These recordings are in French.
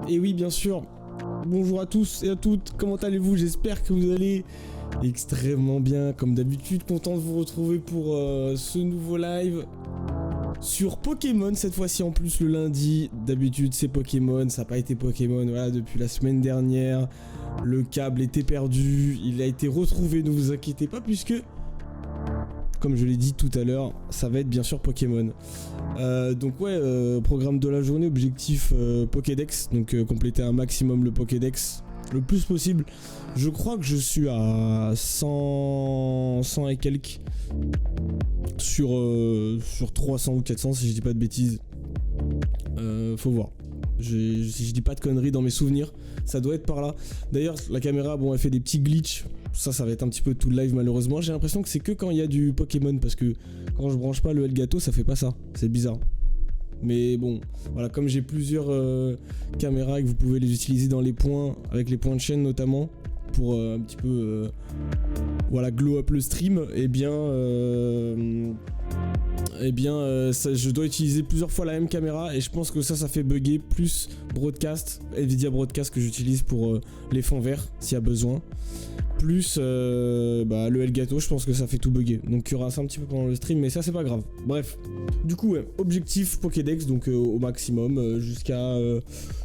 Et oui, bien sûr. Bonjour à tous et à toutes, comment allez-vous? J'espère que vous allez extrêmement bien. Comme d'habitude, content de vous retrouver pour ce nouveau live sur Pokémon, cette fois-ci en plus le lundi. D'habitude c'est Pokémon, ça n'a pas été Pokémon, voilà, depuis la semaine dernière. Le câble était perdu, il a été retrouvé, ne vous inquiétez pas, puisque, comme je l'ai dit tout à l'heure, ça va être bien sûr Pokémon. Donc ouais, programme de la journée, objectif Pokédex, donc compléter un maximum le Pokédex, le plus possible. Je crois que je suis à 100 et quelques sur 300 ou 400 si je dis pas de bêtises. Faut voir. Si je dis pas de conneries dans mes souvenirs, ça doit être par là. D'ailleurs, la caméra, bon, elle fait des petits glitches. Ça va être un petit peu tout le live malheureusement. J'ai l'impression que c'est que quand il y a du Pokémon, parce que quand je branche pas le Elgato, ça fait pas ça. C'est bizarre. Mais bon, voilà, comme j'ai plusieurs caméras et que vous pouvez les utiliser dans les points, avec les points de chaîne notamment, pour un petit peu voilà, glow up le stream, et bien je dois utiliser plusieurs fois la même caméra, et je pense que ça fait bugger, plus Broadcast, Nvidia Broadcast que j'utilise pour les fonds verts s'il y a besoin, plus le Elgato, je pense que ça fait tout bugger. Donc il y aura ça un petit peu pendant le stream, mais ça c'est pas grave. Bref, du coup ouais, objectif Pokédex, donc au maximum, jusqu'à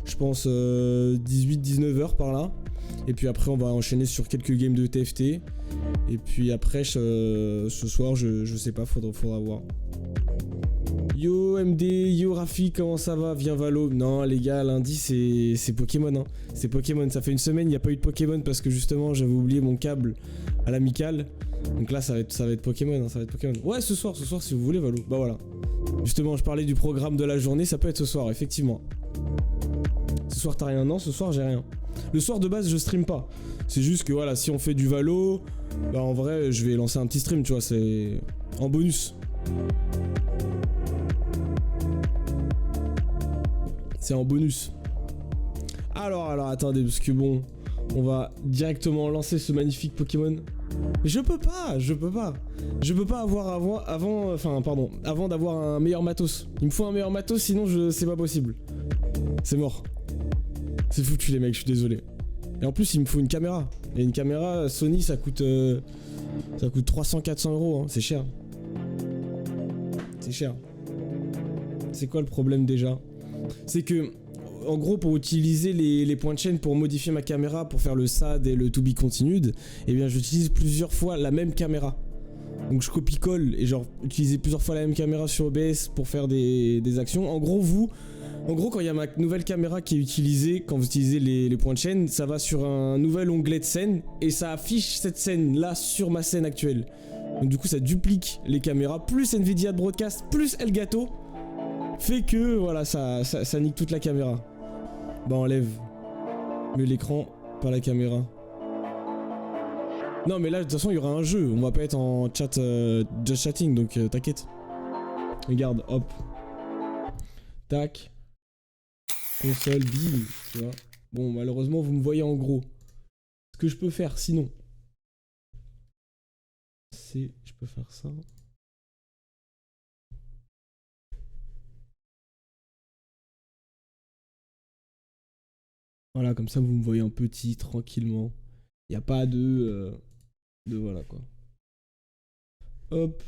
je pense 18-19 heures par là. Et puis après on va enchaîner sur quelques games de TFT. Et puis après ce soir je sais pas, faudra voir. Yo MD, yo Rafi, comment ça va? Viens Valo. Non les gars, lundi c'est Pokémon hein. C'est Pokémon, ça fait une semaine, il n'y a pas eu de Pokémon parce que justement j'avais oublié mon câble à l'amical. Donc là ça va être Pokémon hein, ça va être Pokémon. Ouais, ce soir si vous voulez Valo. Bah voilà. Justement je parlais du programme de la journée, ça peut être ce soir effectivement. Ce soir t'as rien? Non, ce soir j'ai rien. Le soir de base je stream pas. C'est juste que voilà, si on fait du Valo, bah en vrai je vais lancer un petit stream, tu vois, c'est en bonus. C'est en bonus. Alors attendez, parce que bon, on va directement lancer ce magnifique Pokémon. Mais je peux pas avoir avant d'avoir un meilleur matos. Il me faut un meilleur matos, sinon c'est pas possible. C'est mort. C'est foutu les mecs, je suis désolé. Et en plus il me faut une caméra. Et une caméra Sony ça coûte 300-400 euros, hein. C'est cher. C'est cher. C'est quoi le problème déjà? C'est que, en gros, pour utiliser les points de chaîne pour modifier ma caméra, pour faire le SAD et le to be continued, eh bien j'utilise plusieurs fois la même caméra. Donc je copie-colle et genre utiliser plusieurs fois la même caméra sur OBS pour faire des actions. En gros quand il y a ma nouvelle caméra qui est utilisée, quand vous utilisez les points de chaîne, ça va sur un nouvel onglet de scène et ça affiche cette scène là sur ma scène actuelle. Donc du coup ça duplique les caméras, plus Nvidia Broadcast, plus Elgato, fait que voilà, ça nique toute la caméra. Bah enlève. Mais l'écran, pas la caméra. Non mais là de toute façon il y aura un jeu, on va pas être en chat just chatting, donc t'inquiète. Regarde, hop. Tac. Console, bim, tu vois. Bon malheureusement vous me voyez en gros. Ce que je peux faire sinon, c'est, je peux faire ça. Voilà, comme ça vous me voyez en petit, tranquillement. Il n'y a pas de voilà quoi. Hop.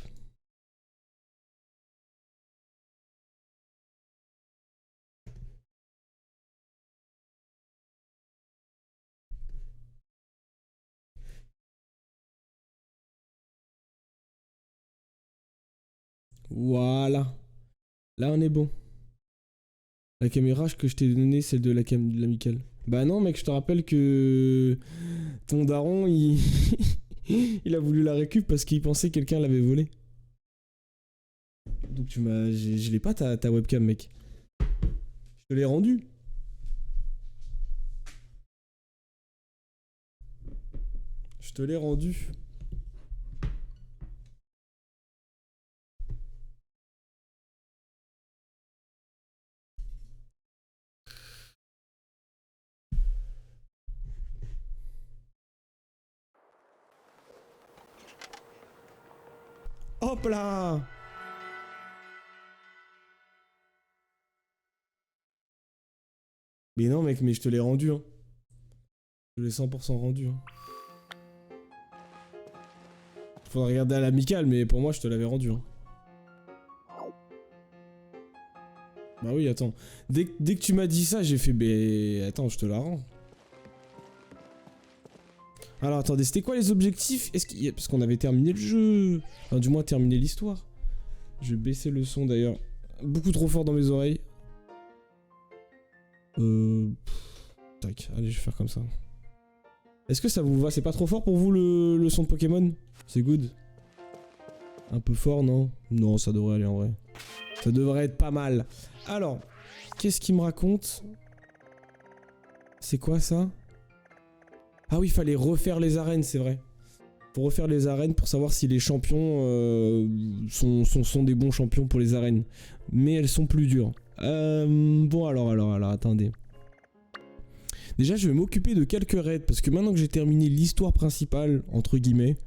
Voilà. Là on est bon. La caméra que je t'ai donnée, celle de l'amical. Bah non mec, je te rappelle que ton daron, il a voulu la récup parce qu'il pensait que quelqu'un l'avait volée. Donc je l'ai pas ta webcam mec. Je te l'ai rendue. Je te l'ai rendue. Hop là! Mais non mec, mais je te l'ai rendu hein. Je l'ai 100% rendu hein. Faudrait regarder à l'amical, mais pour moi je te l'avais rendu hein. Bah oui, attends. Dès que tu m'as dit ça, j'ai fait... Bah... Attends, je te la rends. Alors attendez, c'était quoi les objectifs? Est-ce qu'il y a... Parce qu'on avait terminé le jeu. Enfin, du moins terminé l'histoire. Je vais baisser le son d'ailleurs. Beaucoup trop fort dans mes oreilles. Tac, allez, je vais faire comme ça. Est-ce que ça vous va? C'est pas trop fort pour vous le son de Pokémon? C'est good? Un peu fort, non? Non, ça devrait aller en vrai. Ça devrait être pas mal. Alors, qu'est-ce qu'il me raconte? C'est quoi ça? Ah oui, il fallait refaire les arènes, c'est vrai. Faut refaire les arènes pour savoir si les champions sont des bons champions pour les arènes. Mais elles sont plus dures. Bon, alors, attendez. Déjà, je vais m'occuper de quelques raids, parce que maintenant que j'ai terminé l'histoire principale, entre guillemets,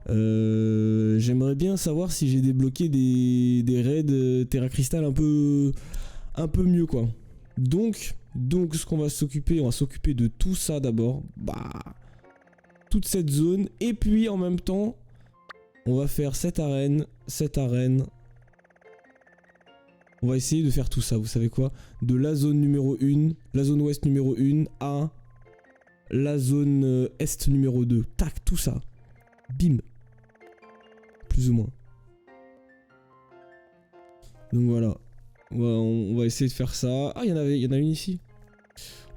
j'aimerais bien savoir si j'ai débloqué des raids Terra Crystal un peu mieux, quoi. Donc ce qu'on va s'occuper, on va s'occuper de tout ça d'abord. Bah, toute cette zone. Et puis, en même temps, on va faire cette arène. On va essayer de faire tout ça, vous savez quoi? De la zone numéro 1, la zone ouest numéro 1 à la zone est numéro 2. Tac, tout ça. Bim. Plus ou moins. Donc voilà. On va essayer de faire ça. Ah, il y en a une ici.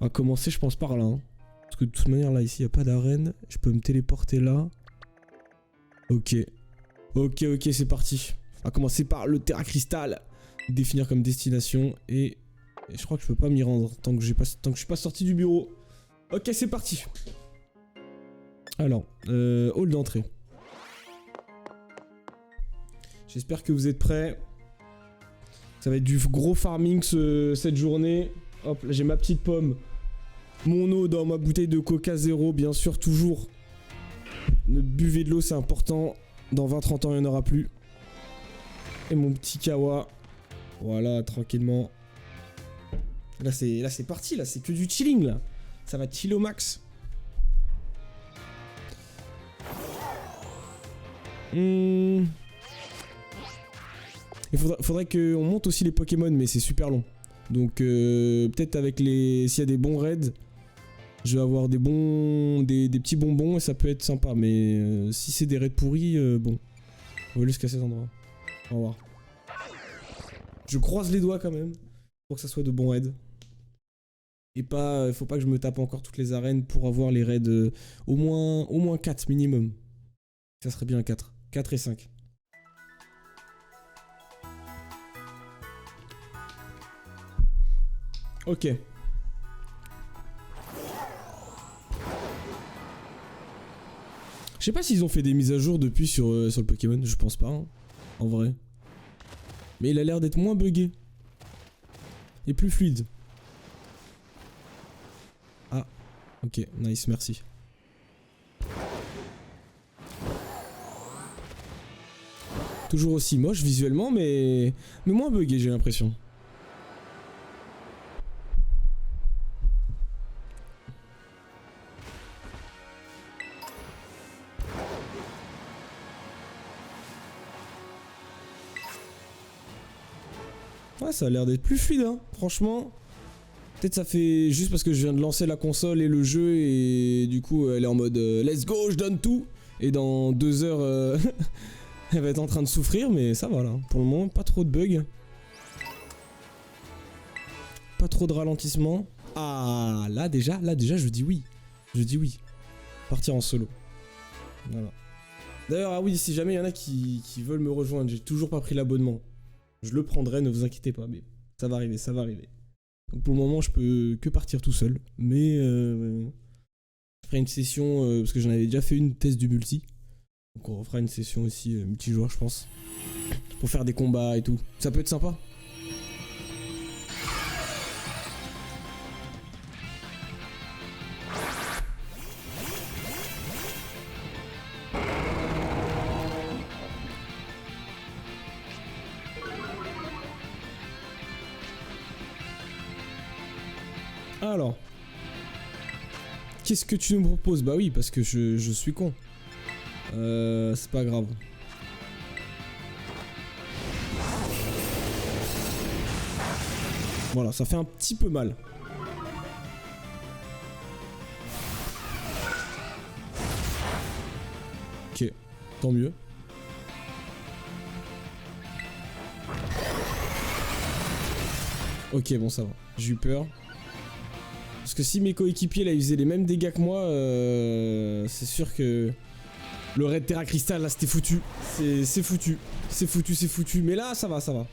On va commencer, je pense, par là. Hein. Parce que de toute manière, là, ici, il n'y a pas d'arène. Je peux me téléporter là. Ok. Ok, c'est parti. On va commencer par le Terra Crystal. Définir comme destination. Et je crois que je peux pas m'y rendre tant que je suis pas sorti du bureau. Ok, c'est parti. Alors, hall d'entrée. J'espère que vous êtes prêts. Ça va être du gros farming cette journée. Hop, là j'ai ma petite pomme. Mon eau dans ma bouteille de Coca Zéro, bien sûr, toujours. Ne buvez de l'eau, c'est important. Dans 20-30 ans, il n'y en aura plus. Et mon petit kawa. Voilà, tranquillement. Là c'est parti, là c'est que du chilling là. Ça va chill au max. Il faudrait qu'on monte aussi les Pokémon, mais c'est super long. Donc peut-être avec s'il y a des bons raids, je vais avoir des petits bonbons et ça peut être sympa. Mais si c'est des raids pourris, bon. On va juste casser cet endroit. Au revoir. Je croise les doigts quand même pour que ça soit de bons raids. Et pas, faut pas que je me tape encore toutes les arènes pour avoir les raids au moins 4 minimum. Ça serait bien 4. 4 et 5. Ok. Je sais pas s'ils ont fait des mises à jour depuis sur le Pokémon, je pense pas, hein, en vrai. Mais il a l'air d'être moins buggé. Et plus fluide. Ah, ok, nice, merci. Toujours aussi moche visuellement, mais moins buggé, j'ai l'impression. Ouais, ça a l'air d'être plus fluide, hein, franchement. Peut-être ça fait juste parce que je viens de lancer la console et le jeu et du coup elle est en mode let's go, je donne tout. Et dans 2 heures, elle va être en train de souffrir, mais ça va là. Pour le moment, pas trop de bugs. Pas trop de ralentissement. Ah, là déjà, je dis oui. Je dis oui. Partir en solo. Voilà. D'ailleurs, ah oui, si jamais il y en a qui veulent me rejoindre, j'ai toujours pas pris l'abonnement. Je le prendrai, ne vous inquiétez pas, mais ça va arriver, ça va arriver. Donc pour le moment, je peux que partir tout seul. Mais je ferai une session, parce que j'en avais déjà fait une test du multi. Donc on refera une session aussi multijoueur, je pense. Pour faire des combats et tout. Ça peut être sympa. Alors. Qu'est-ce que tu me proposes? Bah oui, parce que je suis con. C'est pas grave. Voilà, ça fait un petit peu mal. Ok, tant mieux. Ok, bon, ça va. J'ai eu peur. Parce que si mes coéquipiers, là, ils faisaient les mêmes dégâts que moi, c'est sûr que... Le raid Terra Crystal, là, c'était foutu. C'est foutu. C'est foutu, c'est foutu. Mais là, ça va, ça va.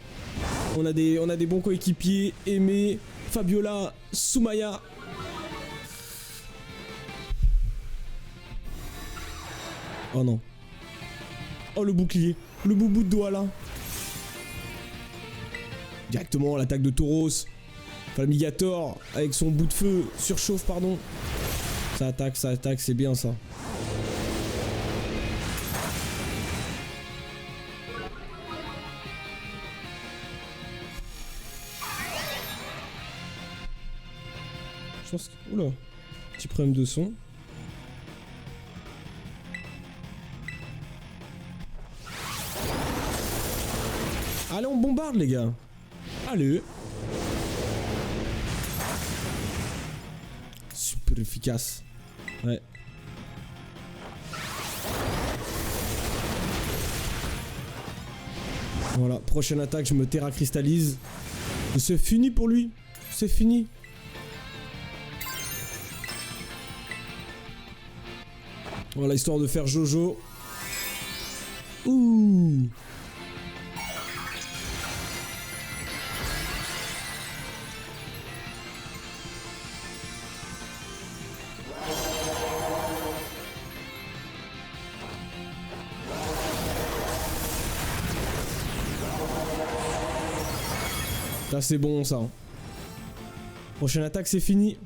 On a des bons coéquipiers. Aimé, Fabiola, Soumaya. Oh non. Oh, le bouclier. Le boubou de Douala. Directement, l'attaque de Tauros. Flammigator, avec son bout de feu. Surchauffe, pardon. Ça attaque, c'est bien, ça. Je pense que... Oula. Petit problème de son. Allez, on bombarde, les gars. Allez. Super efficace. Ouais. Voilà, prochaine attaque, je me terra cristallise. C'est fini pour lui. C'est fini. Voilà, histoire de faire Jojo. Ouh. Là, c'est bon, ça. Prochaine attaque, c'est fini.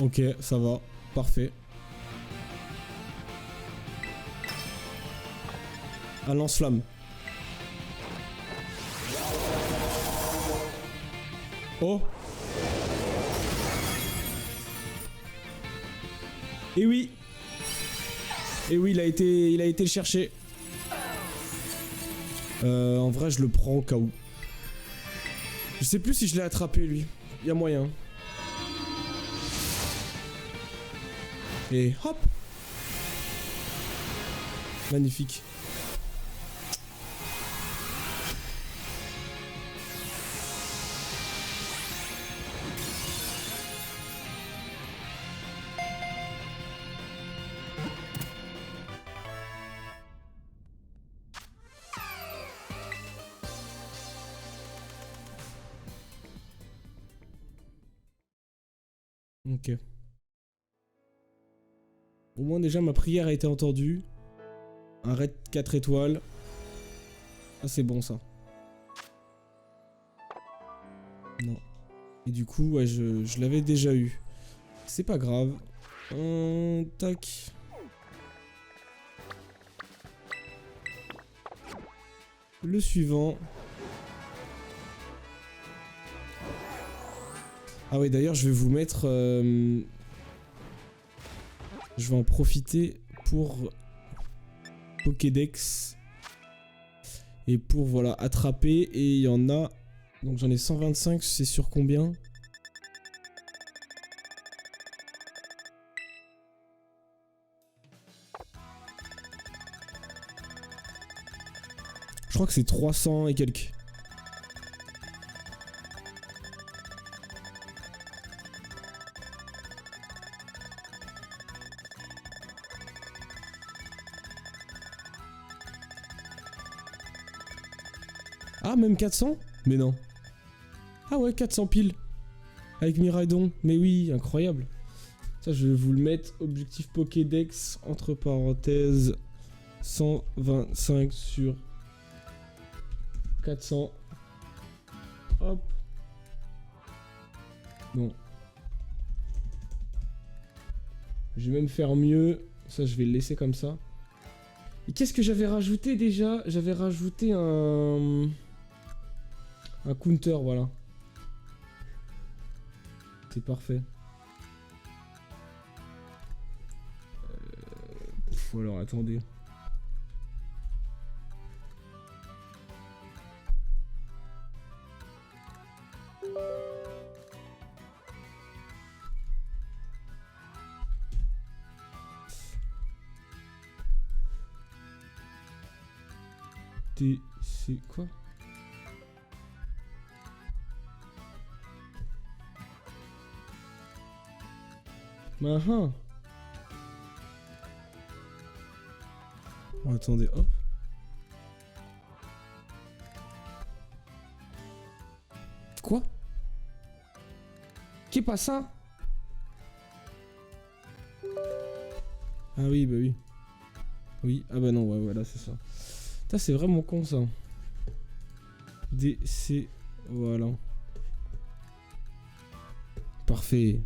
Ok, ça va. Parfait. Un lance-flamme. Oh. Et oui. Et oui, il a été le chercher. En vrai, je le prends au cas où. Je sais plus si je l'ai attrapé, lui. Il y a moyen. Et hop. Magnifique. Ok. Au moins déjà ma prière a été entendue. Un raid 4 étoiles. Ah, c'est bon ça. Non. Et du coup, ouais, je l'avais déjà eu. C'est pas grave. Tac. Le suivant. Ah ouais, d'ailleurs, je vais vous mettre... Je vais en profiter pour Pokédex. Et pour, voilà, attraper. Et il y en a... Donc j'en ai 125, c'est sur combien? Je crois que c'est 300 et quelques. Ah, même 400? Mais non. Ah ouais, 400 piles. Avec Miraidon. Mais oui, incroyable. Ça, je vais vous le mettre. Objectif Pokédex, entre parenthèses, 125 sur 400. Hop. Bon. Je vais même faire mieux. Ça, je vais le laisser comme ça. Et qu'est-ce que j'avais rajouté déjà? J'avais rajouté un counter, voilà. C'est parfait. Alors attendez. C'est quoi? Oh, attendez, hop. Quoi? Qu'est pas ça? Ah oui, bah oui. Oui, ah bah non, ouais, voilà, c'est ça. Ça, c'est vraiment con, ça. DC, voilà. Parfait.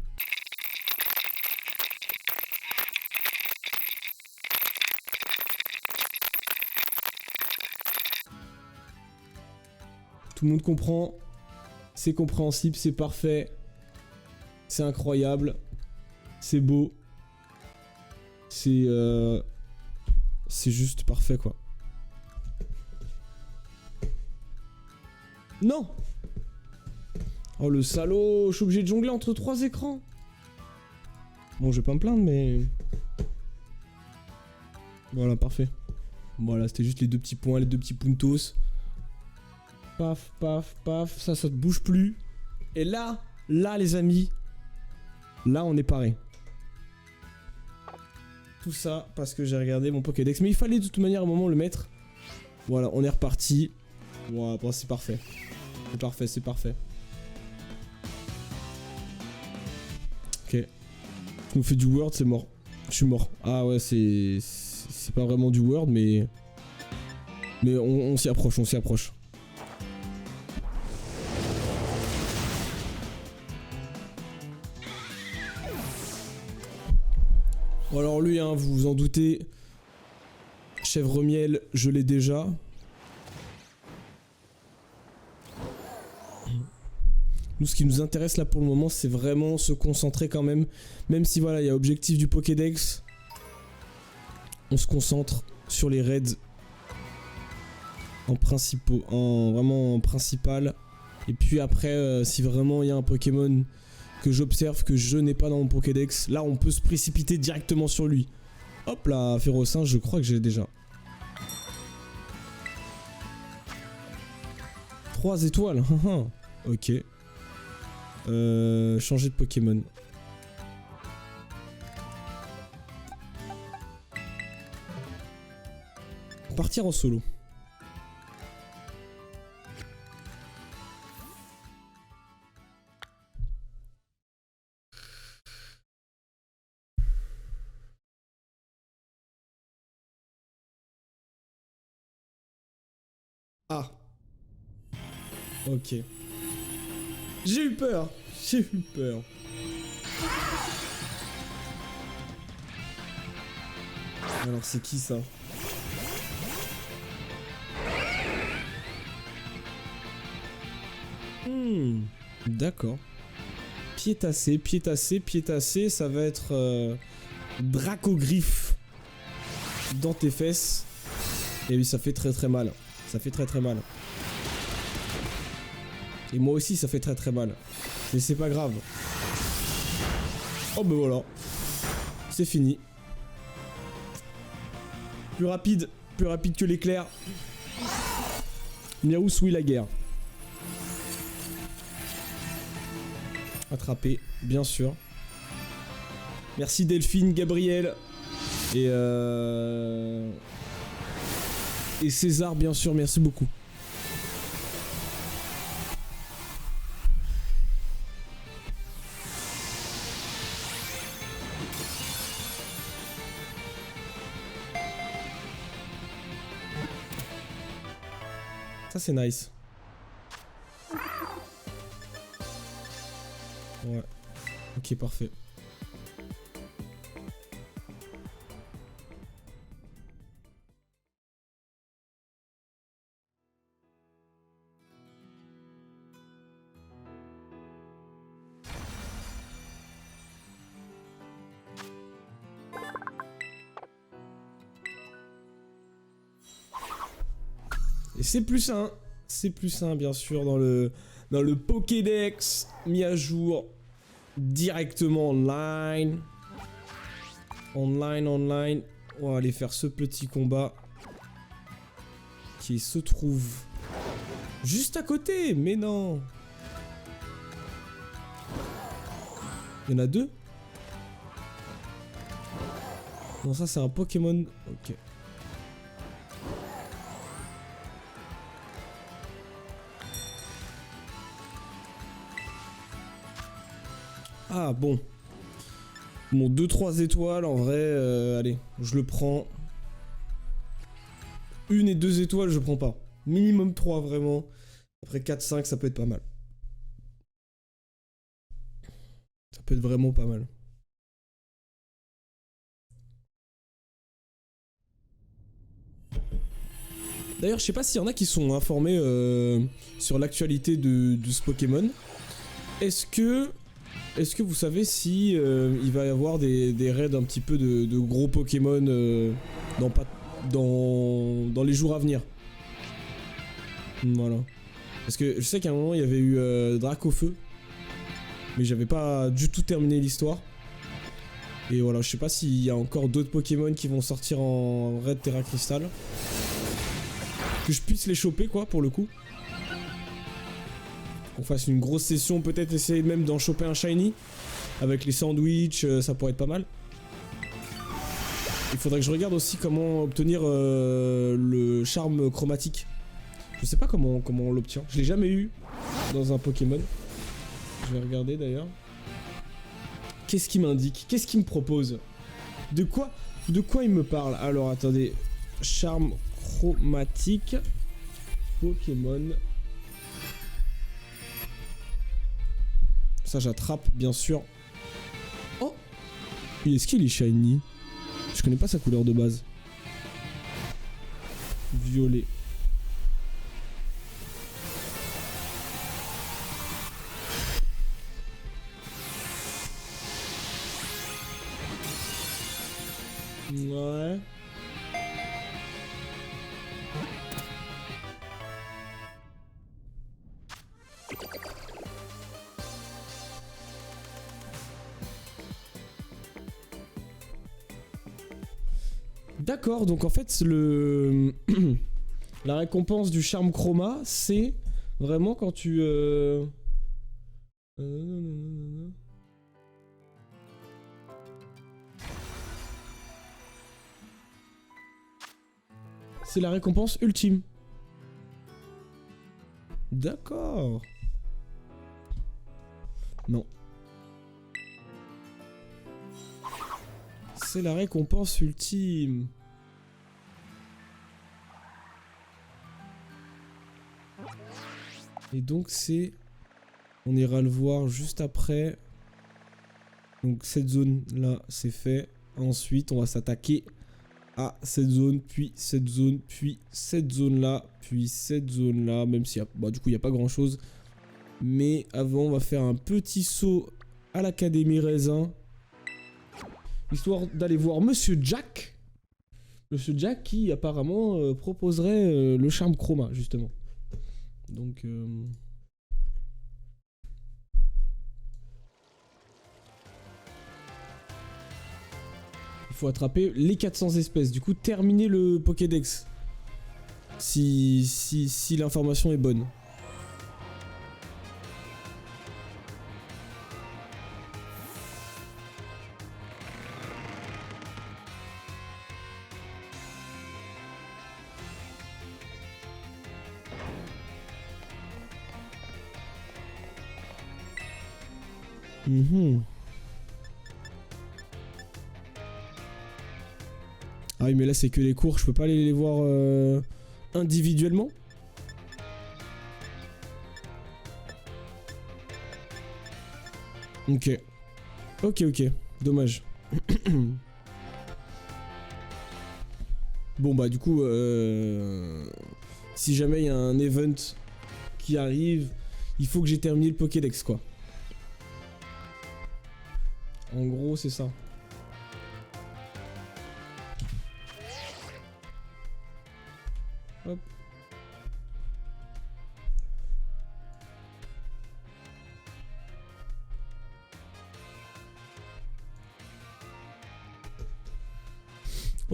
Tout le monde comprend. C'est compréhensible, c'est parfait. C'est incroyable. C'est beau. C'est juste parfait, quoi. Non! Oh, le salaud! Je suis obligé de jongler entre 3 écrans. Bon, je vais pas me plaindre, mais... Voilà, parfait. Voilà, c'était juste les 2 petits points, les 2 petits puntos. Paf, paf, paf. Ça te bouge plus. Et là, les amis, là, on est paré. Tout ça parce que j'ai regardé mon Pokédex. Mais il fallait de toute manière à un moment le mettre. Voilà, on est reparti. Voilà, bon, c'est parfait. C'est parfait, c'est parfait. Ok. Je nous fais du Word, c'est mort. Je suis mort. Ah ouais, c'est pas vraiment du Word, mais... Mais on s'y approche, on s'y approche. Bon alors lui, hein, vous vous en doutez, chèvre miel, je l'ai déjà. Nous, ce qui nous intéresse là pour le moment, c'est vraiment se concentrer quand même. Même si voilà, il y a objectif du Pokédex, on se concentre sur les raids en principaux, vraiment en principal. Et puis après, si vraiment il y a un Pokémon que j'observe que je n'ai pas dans mon Pokédex, là on peut se précipiter directement sur lui. Hop là, Férocinge, je crois que j'ai déjà. 3 étoiles, ok. Changer de Pokémon. Partir en solo. Ah. Ok. J'ai eu peur. J'ai eu peur. Alors c'est qui ça? D'accord. Piétassé, piétassé, piétassé, ça va être Dracogriffe dans tes fesses. Et oui, ça fait très très mal. Ça fait très très mal. Et moi aussi, ça fait très très mal. Mais c'est pas grave. Oh ben voilà. C'est fini. Plus rapide que l'éclair. Miaou souille la guerre. Attrapé, bien sûr. Merci Delphine, Gabriel et César, bien sûr, merci beaucoup. Ça c'est nice. Ouais. Ok, parfait. Et c'est plus un. C'est plus un, bien sûr, dans le Pokédex mis à jour directement online. Online. On va aller faire ce petit combat qui se trouve juste à côté, mais non. Il y en a deux. Non, ça c'est un Pokémon. Ok. Ah bon. Bon, 2-3 étoiles en vrai, allez, je le prends. 1 et 2 étoiles, je prends pas. Minimum 3 vraiment. Après 4-5, ça peut être pas mal. Ça peut être vraiment pas mal. D'ailleurs, je sais pas s'il y en a qui sont informés sur l'actualité de ce Pokémon. Est-ce que vous savez si il va y avoir des raids un petit peu de gros Pokémon dans les jours à venir? Voilà. Parce que je sais qu'à un moment il y avait eu Dracofeu, mais j'avais pas du tout terminé l'histoire. Et voilà, je sais pas s'il y a encore d'autres Pokémon qui vont sortir en raid Terra Crystal. Que je puisse les choper quoi pour le coup. Qu'on fasse une grosse session, peut-être essayer même d'en choper un shiny. Avec les sandwichs, ça pourrait être pas mal. Il faudrait que je regarde aussi comment obtenir le charme chromatique. Je sais pas comment on l'obtient. Je l'ai jamais eu dans un Pokémon. Je vais regarder d'ailleurs. Qu'est-ce qu'il m'indique? Qu'est-ce qu'il me propose? De quoi il me parle? Alors attendez. Charme chromatique. Pokémon. Ça j'attrape bien sûr. Oh! Est-ce qu'il est shiny? Je connais pas sa couleur de base. Violet. Ouais. D'accord, donc en fait la récompense du charme chroma, c'est vraiment quand tu c'est la récompense ultime. D'accord. Non. C'est la récompense ultime. Et donc c'est... On ira le voir juste après. Donc cette zone là, c'est fait. Ensuite, on va s'attaquer à cette zone, puis cette zone, puis cette zone là, puis cette zone là. Même si bah, du coup, il n'y a pas grand chose. Mais avant, on va faire un petit saut à l'Académie Raisin. Histoire d'aller voir Monsieur Jack. Monsieur Jack qui apparemment proposerait le charme chroma, justement. Donc... il faut attraper les 400 espèces. Du coup, terminer le Pokédex. Si l'information est bonne. Ah oui, mais là c'est que les cours, je peux pas aller les voir individuellement. Ok. Ok, dommage. Bon bah du coup, si jamais il y a un event qui arrive, il faut que j'ai terminé le Pokédex quoi. En gros c'est ça. Hop.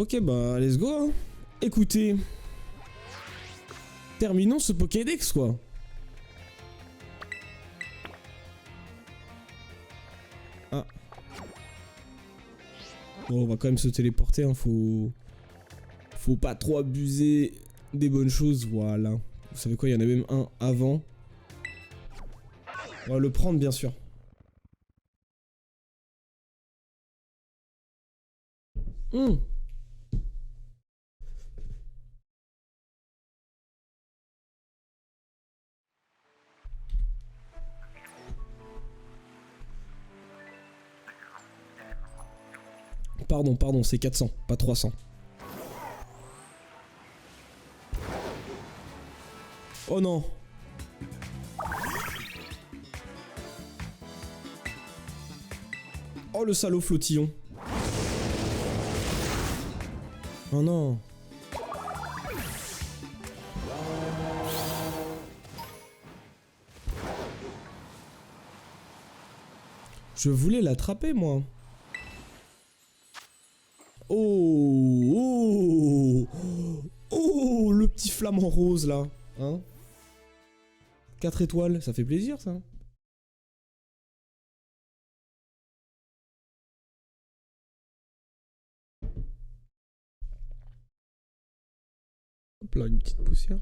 Ok, bah, let's go, hein. Écoutez. Terminons ce Pokédex, quoi. Ah. Bon, on va quand même se téléporter, hein. Faut pas trop abuser des bonnes choses, voilà. Vous savez quoi, il y en a même un avant. On va le prendre, bien sûr. Pardon, c'est 400, pas 300. Oh non. Oh le salaud flottillon. Oh non. Je voulais l'attraper, moi. Oh, le petit flamant rose, là. Hein? 4 étoiles, ça fait plaisir, ça. Hop là, une petite poussière.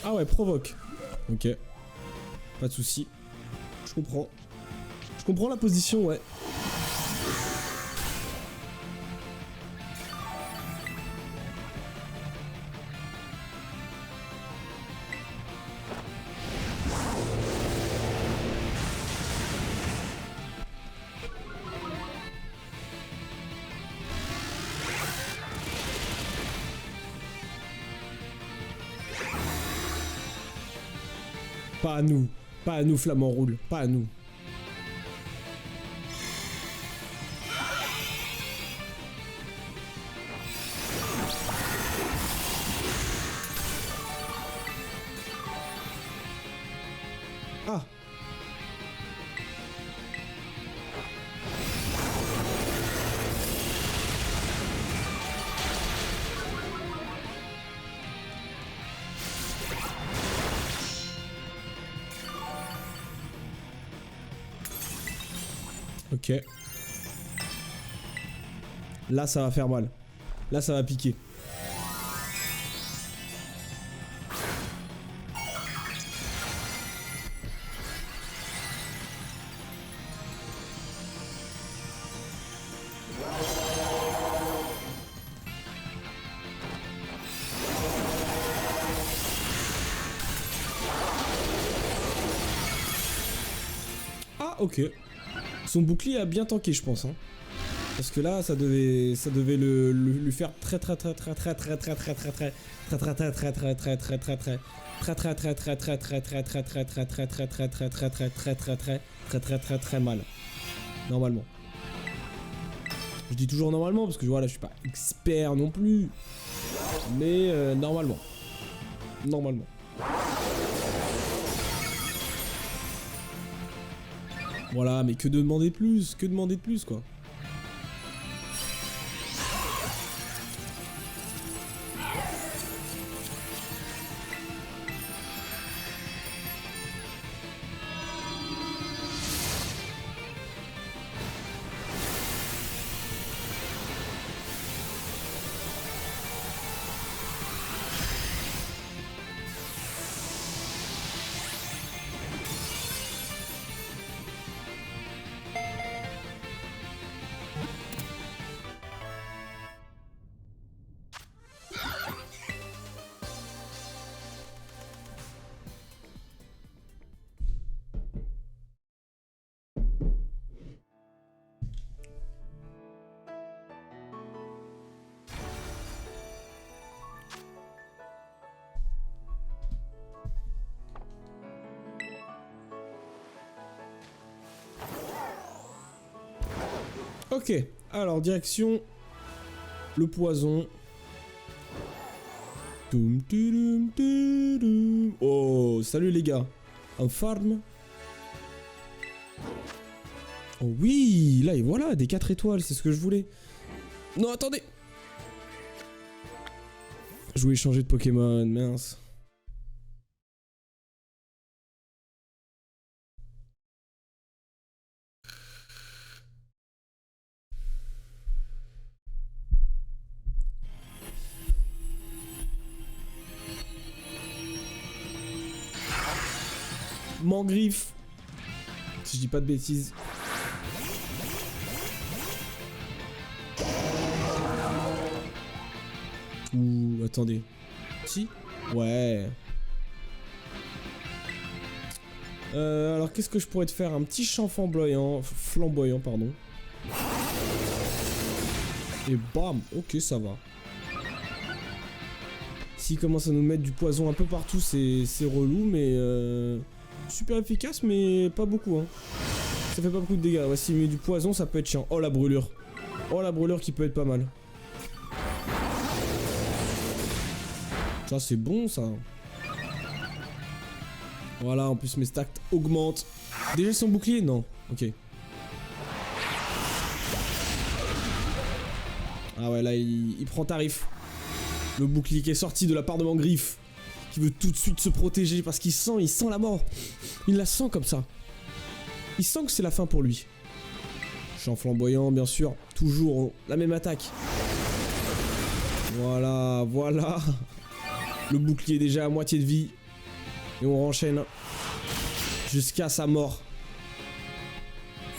Ah ouais, provoque. Ok. Pas de soucis. Je comprends. Je comprends la position, ouais. Pas à nous, Flamand Roule, pas à nous. Ah. Ok. Là, ça va faire mal. Là, ça va piquer. Ah, ok. Son bouclier a bien tanké, je pense. Hein. Parce que là, ça devait lui faire très mal. Normalement. Je dis toujours normalement parce que voilà, je suis pas expert non plus. Mais normalement. Normalement. Voilà, mais que demander de plus? Que demander de plus, quoi? Ok, alors direction le poison. Oh, salut les gars. Un farm. Oh oui, là et voilà, des 4 étoiles, c'est ce que je voulais. Non, attendez. Je voulais changer de Pokémon, mince. Mangriffe. Si je dis pas de bêtises. Ouh, attendez. Si? Ouais. Alors qu'est-ce que je pourrais te faire? Un petit champ flamboyant, pardon. Et bam, ok, ça va. S'il commence à nous mettre du poison un peu partout, c'est relou, mais super efficace, mais pas beaucoup, hein. Ça fait pas beaucoup de dégâts. Ouais, s'il met du poison, ça peut être chiant. Oh la brûlure. Oh la brûlure qui peut être pas mal. Ça c'est bon ça. Voilà, en plus mes stacks augmentent. Déjà son bouclier? Non. Ok. Ah ouais, là il prend tarif. Le bouclier qui est sorti de la part de Mangriffe. Qui veut tout de suite se protéger parce qu'il sent la mort. Il la sent comme ça. Il sent que c'est la fin pour lui. Champ flamboyant, bien sûr. Toujours la même attaque. Voilà, voilà. Le bouclier déjà à moitié de vie. Et on enchaîne. Jusqu'à sa mort.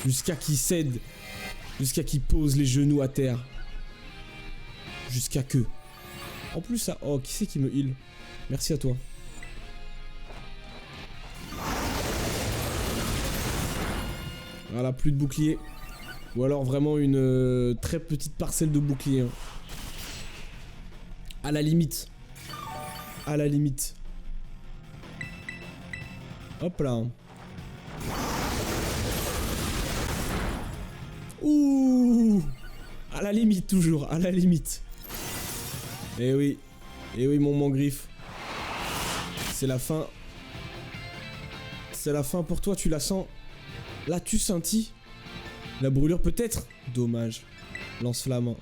Jusqu'à qu'il cède. Jusqu'à qu'il pose les genoux à terre. Jusqu'à que. En plus, ça... Oh, qui c'est qui me heal? Merci à toi. Voilà, plus de bouclier. Ou alors vraiment une très petite parcelle de bouclier. Hein. À la limite. À la limite. Hop là. Ouh. À la limite toujours, à la limite. Eh oui. Eh oui mon Mangriffe. C'est la fin. C'est la fin pour toi, tu la sens. Là tu scintilles. La brûlure peut-être. Dommage. Lance-flamme.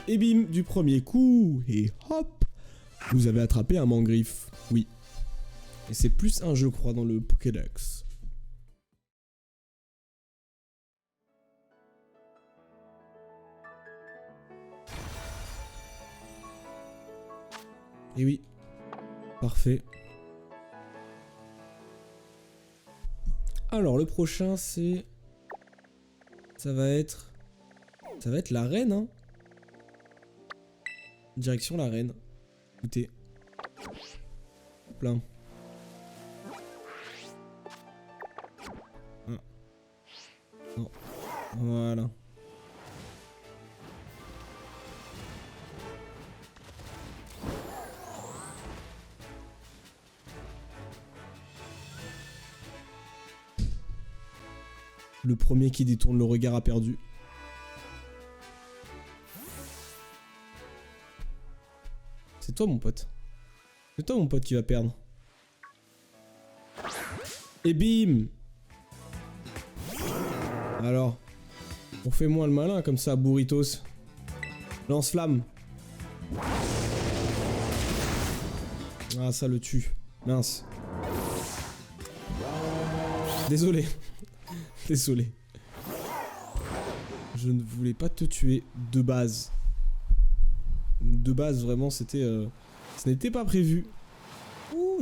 Et bim, du premier coup, et hop, vous avez attrapé un Mangriffe, oui. Et c'est plus un, je crois, dans le Pokédex. Et oui, parfait. Alors, le prochain, c'est... Ça va être la reine, hein. Direction la reine. Écoutez. Hop là. Ah. Non. Voilà. Le premier qui détourne le regard a perdu. C'est toi mon pote. C'est toi mon pote qui va perdre. Et bim. Alors. On fait moins le malin comme ça, burritos. Lance-flamme. Ah ça le tue. Mince. Désolé. Désolé. Je ne voulais pas te tuer de base. De base, vraiment, c'était... ce n'était pas prévu.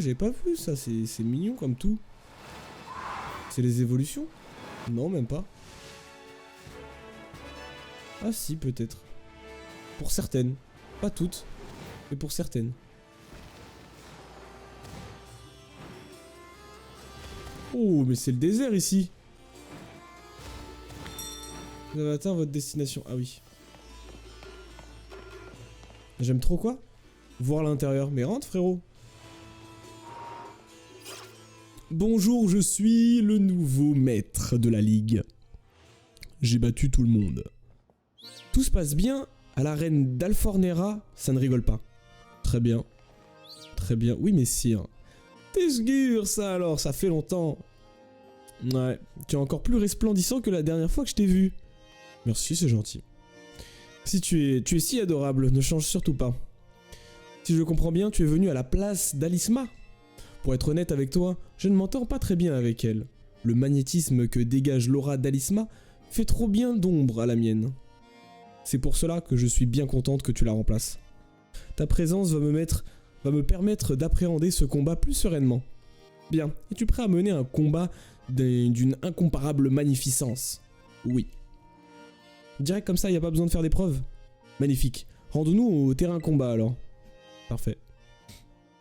j'avais pas vu ça, c'est mignon comme tout. C'est les évolutions? Non, même pas. Ah si, peut-être. Pour certaines. Pas toutes, mais pour certaines. Oh, mais c'est le désert ici. Vous avez atteint votre destination. Ah oui. J'aime trop quoi? Voir l'intérieur. Mais rentre, frérot. Bonjour, je suis le nouveau maître de la ligue. J'ai battu tout le monde. Tout se passe bien à la reine d'Alfornera, ça ne rigole pas. Très bien. Très bien. Oui, mais sire. T'es sgur, ça alors, ça fait longtemps. Ouais, tu es encore plus resplendissant que la dernière fois que je t'ai vu. Merci, c'est gentil. Si tu es si adorable, ne change surtout pas. Si je comprends bien, tu es venu à la place d'Alisma. Pour être honnête avec toi, je ne m'entends pas très bien avec elle. Le magnétisme que dégage l'aura d'Alisma fait trop bien d'ombre à la mienne. C'est pour cela que je suis bien contente que tu la remplaces. Ta présence va me permettre d'appréhender ce combat plus sereinement. Bien, es-tu prêt à mener un combat d'une incomparable magnificence? Oui. Direct comme ça, il n'y a pas besoin de faire des preuves. Magnifique. Rendons-nous au terrain combat alors. Parfait.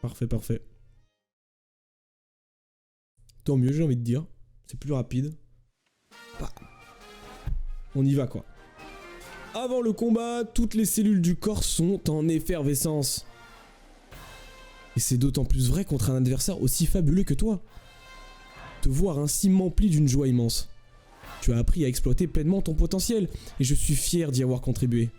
Parfait, parfait. Tant mieux, j'ai envie de dire. C'est plus rapide. Bah. On y va quoi. Avant le combat, toutes les cellules du corps sont en effervescence. Et c'est d'autant plus vrai contre un adversaire aussi fabuleux que toi. Te voir ainsi m'emplit d'une joie immense. Tu as appris à exploiter pleinement ton potentiel, et je suis fier d'y avoir contribué.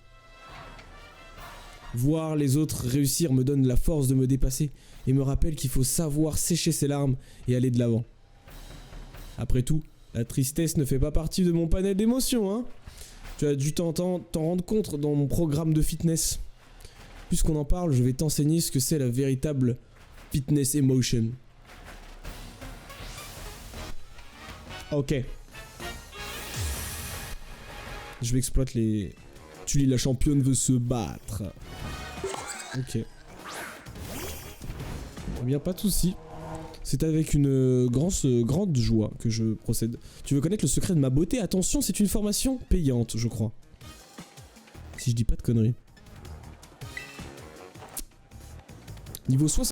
Voir les autres réussir me donne la force de me dépasser, et me rappelle qu'il faut savoir sécher ses larmes et aller de l'avant. Après tout, la tristesse ne fait pas partie de mon panel d'émotions, hein. Tu as dû t'en rendre compte dans mon programme de fitness. Puisqu'on en parle, je vais t'enseigner ce que c'est la véritable fitness emotion. Ok. Je vais exploiter les... Tully la championne veut se battre. Ok. Bien, pas de soucis. C'est avec une grande joie que je procède. Tu veux connaître le secret de ma beauté? Attention, c'est une formation payante, je crois. Si je dis pas de conneries. Niveau 60.